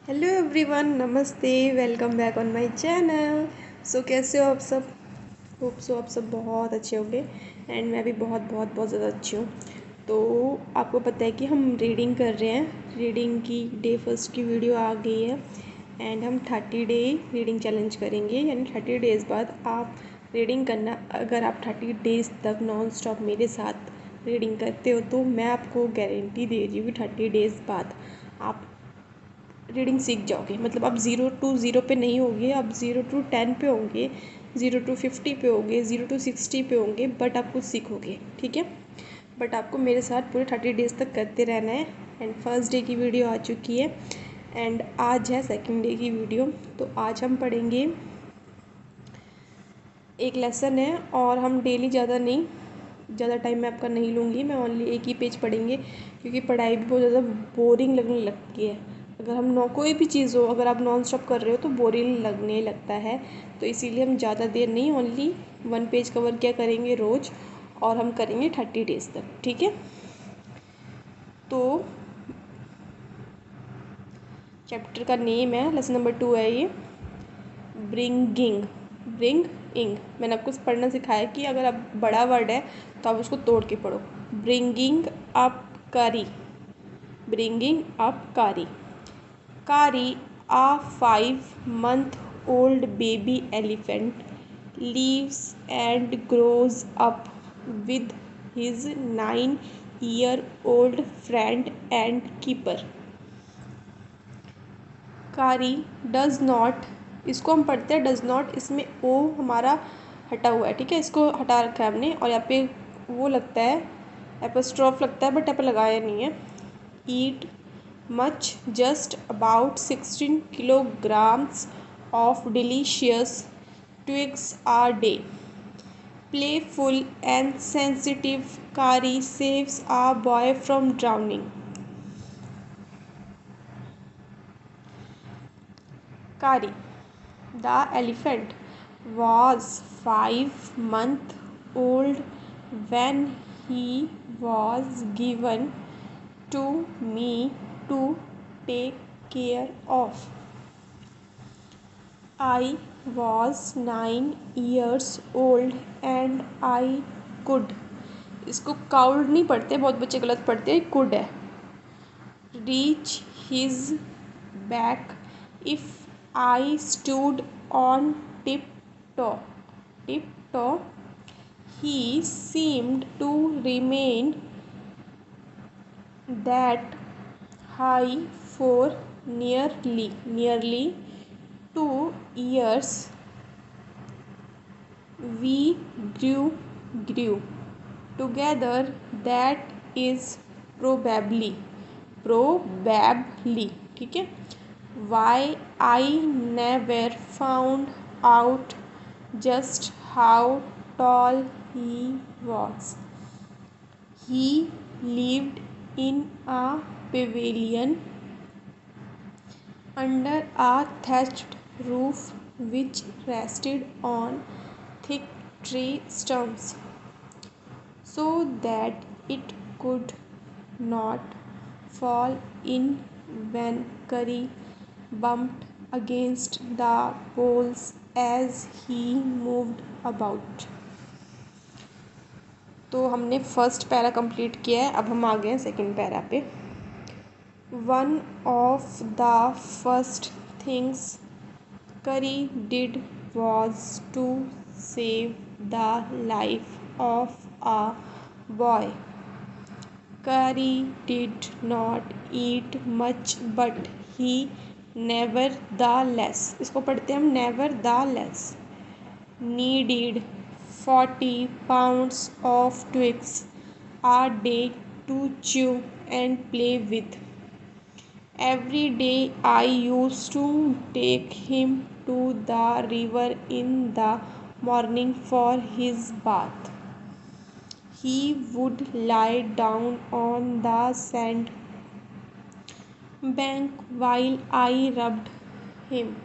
Hello everyone, नमस्ते। Welcome back on my channel. कैसे हो आप सब? होप सो आप सब बहुत अच्छे होंगे एंड मैं भी बहुत बहुत बहुत ज़्यादा अच्छी हूँ। तो आपको पता है कि हम रीडिंग कर रहे हैं। रीडिंग की डे फर्स्ट की वीडियो आ गई है एंड हम 30 डे रीडिंग चैलेंज करेंगे, यानी 30 डेज़ बाद आप रीडिंग करना। अगर आप 30 डेज़ तक नॉन स्टॉप मेरे साथ रीडिंग करते हो तो मैं आपको गारंटी दे रही हूँ कि 30 डेज़ बाद आप रीडिंग सीख जाओगे। मतलब आप 0 to 0 पे नहीं होगे, आप 0 to 10 पे होंगे, 0 to 50 पे होंगे, 0 to 60 पे होंगे, बट आप कुछ सीखोगे। ठीक है, बट आपको मेरे साथ पूरे 30 डेज़ तक करते रहना है। एंड फर्स्ट डे की वीडियो आ चुकी है एंड आज है सेकंड डे की वीडियो। तो आज हम पढ़ेंगे, एक लेसन है और हम डेली ज़्यादा टाइम मैं आपका नहीं लूँगी। मैं ओनली एक ही पेज पढ़ेंगे क्योंकि पढ़ाई भी बहुत ज़्यादा बोरिंग लगने लगती है। अगर हम कोई भी चीज़ हो, अगर आप नॉन स्टॉप कर रहे हो तो बोरिंग लगने लगता है। तो इसीलिए हम ज़्यादा देर नहीं, ओनली 1 पेज कवर क्या करेंगे रोज़, और हम करेंगे 30 डेज़ तक। ठीक है, तो चैप्टर का नेम है, लेसन नंबर 2 है ये, ब्रिंगिंग। ब्रिंग मैंने आपको पढ़ना सिखाया कि अगर आप बड़ा वर्ड है तो आप उसको तोड़ के पढ़ो। ब्रिंगिंग अप कारी, ब्रिंगिंग अप कारी। कारी, a 5 month old baby elephant, lives and grows up with his 9-year-old friend and keeper. कारी डज नॉट, इसको हम पढ़ते हैं डज नॉट, इसमें ओ हमारा हटा हुआ है। ठीक है, इसको हटा रखा है हमने और यहाँ पे वो लगता है, एपोस्ट्रॉफ लगता है, बट यहाँ पे लगाया नहीं है। Eat much, just about 16 kilograms of delicious twigs a day. Playful and sensitive, Kari saves a boy from drowning. Kari, the elephant, was 5 months old when he was given to me to take care of. I was 9 years old and I could, इसको could नहीं पढ़ते, बहुत बच्चे गलत पढ़ते हैं, could है। Reach his back if I stood on tip toe, tip toe. He seemed to remain that high for nearly 2 years. We grew together, that is probably, ठीक है। Why I never found out just how tall he was. He lived in a pavilion under a thatched roof which rested on thick tree stumps so that it could not fall in when Curry bumped against the poles as he moved about. तो हमने first para complete किया है, अब हम आ गए हैं second para पे। One of the first things Curry did was to save the life of a boy. Curry did not eat much, but he nevertheless, इसको पढ़ते हैं हम nevertheless, needed 40 pounds of twigs a day to chew and play with. Every day I used to take him to the river in the morning for his bath. He would lie down on the sand bank while I rubbed him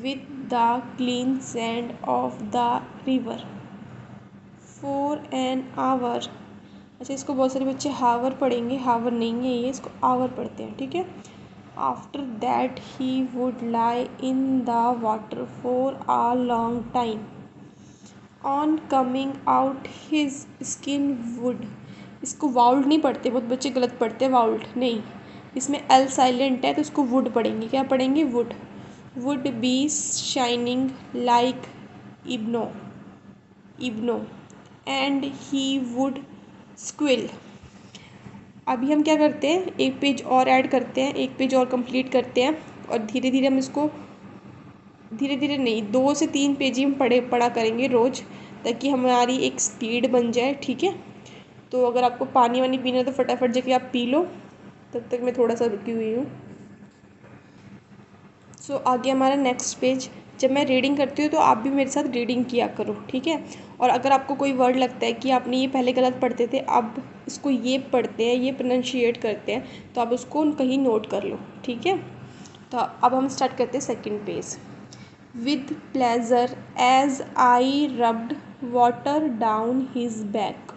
with the clean sand of the river for an hour. अच्छा, इसको बहुत सारे बच्चे हावर पढ़ेंगे, हावर नहीं है ये, इसको आवर पढ़ते हैं। ठीक है, after that he would lie in the water for a long time. On coming out his skin would, इसको वाउल्ड नहीं पढ़ते, बहुत बच्चे गलत पढ़ते हैं वाउल्ड नहीं, इसमें एल साइलेंट है तो इसको वुड पढ़ेंगे। क्या पढ़ेंगे? वुड बी शाइनिंग लाइक इब्नो इब्नो एंड ही वुड स्क्विल। अभी हम क्या करते हैं, एक पेज और ऐड करते हैं, एक पेज और कंप्लीट करते हैं और धीरे धीरे हम इसको, धीरे धीरे नहीं 2 से 3 पेज ही हम पढ़ा करेंगे रोज़, ताकि हमारी एक स्पीड बन जाए। ठीक है, तो अगर आपको पानी वानी पीना है तो फटाफट जाके आप पी लो, तब तक मैं थोड़ा सा रुकी हुई हूँ। सो आगे हमारा नेक्स्ट पेज। जब मैं रीडिंग करती हूँ तो आप भी मेरे साथ रीडिंग किया करो, ठीक है। और अगर आपको कोई वर्ड लगता है कि आपने ये पहले गलत पढ़ते थे, अब इसको ये पढ़ते हैं, ये प्रोनाउंशिएट करते हैं, तो आप उसको कहीं नोट कर लो, ठीक है। तो अब हम स्टार्ट करते हैं second page. With pleasure as I rubbed water down his back,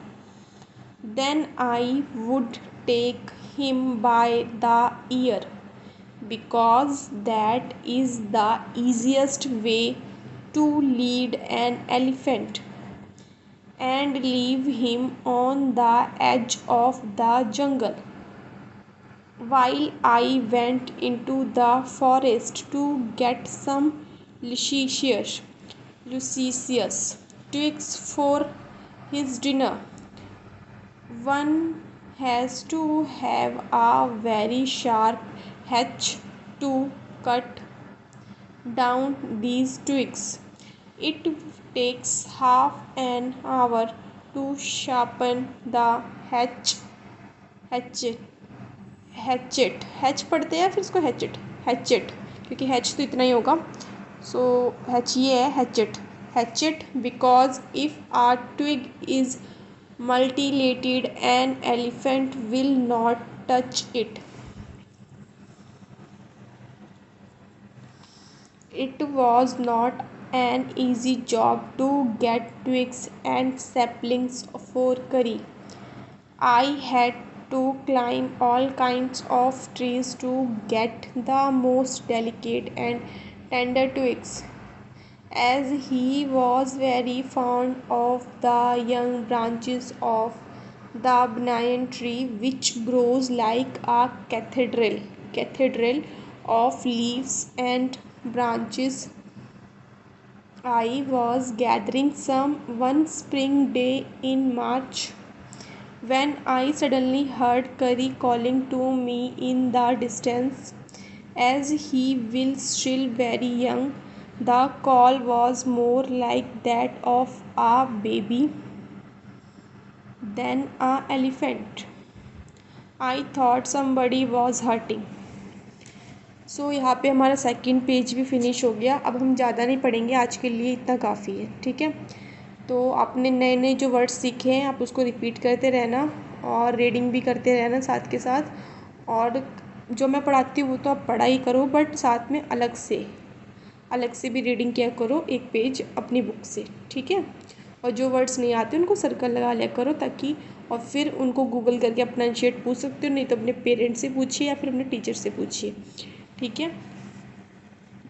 then I would take him by the ear, because that is the easiest way to lead an elephant, and leave him on the edge of the jungle while I went into the forest to get some luscious twigs for his dinner. One has to have a very sharp hatch to cut down these twigs. It takes half an hour to sharpen the hatchet पढ़ते हैं, फिर इसको hatchet क्योंकि hatch तो इतना ही होगा। सो hatch ये है hatchet because if a twig is mutilated an elephant will not touch it. It was not an easy job to get twigs and saplings for curry. I had to climb all kinds of trees to get the most delicate and tender twigs, as he was very fond of the young branches of the banyan tree, which grows like a cathedral of leaves and branches. I was gathering some one spring day in March when I suddenly heard Curry calling to me in the distance. As he was still very young, the call was more like that of a baby than an elephant. I thought somebody was hurting. सो यहाँ पे हमारा second page भी finish हो गया। अब हम ज़्यादा नहीं पढ़ेंगे, आज के लिए इतना काफ़ी है, ठीक है। तो आपने नए नए जो वर्ड्स सीखे हैं आप उसको रिपीट करते रहना और रीडिंग भी करते रहना साथ के साथ। और जो मैं पढ़ाती हूँ वो तो आप पढ़ा ही करो, बट साथ में अलग से भी रीडिंग किया करो एक पेज अपनी बुक से, ठीक है। और जो वर्ड्स नहीं आते उनको सर्कल लगा लिया करो, ताकि और फिर उनको गूगल करके अपना शेट पूछ सकते हो, नहीं तो अपने पेरेंट्स से पूछिए या फिर अपने टीचर से पूछिए, ठीक है।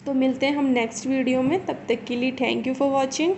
तो मिलते हैं हम नेक्स्ट वीडियो में, तब तक के लिए थैंक यू फॉर वॉचिंग।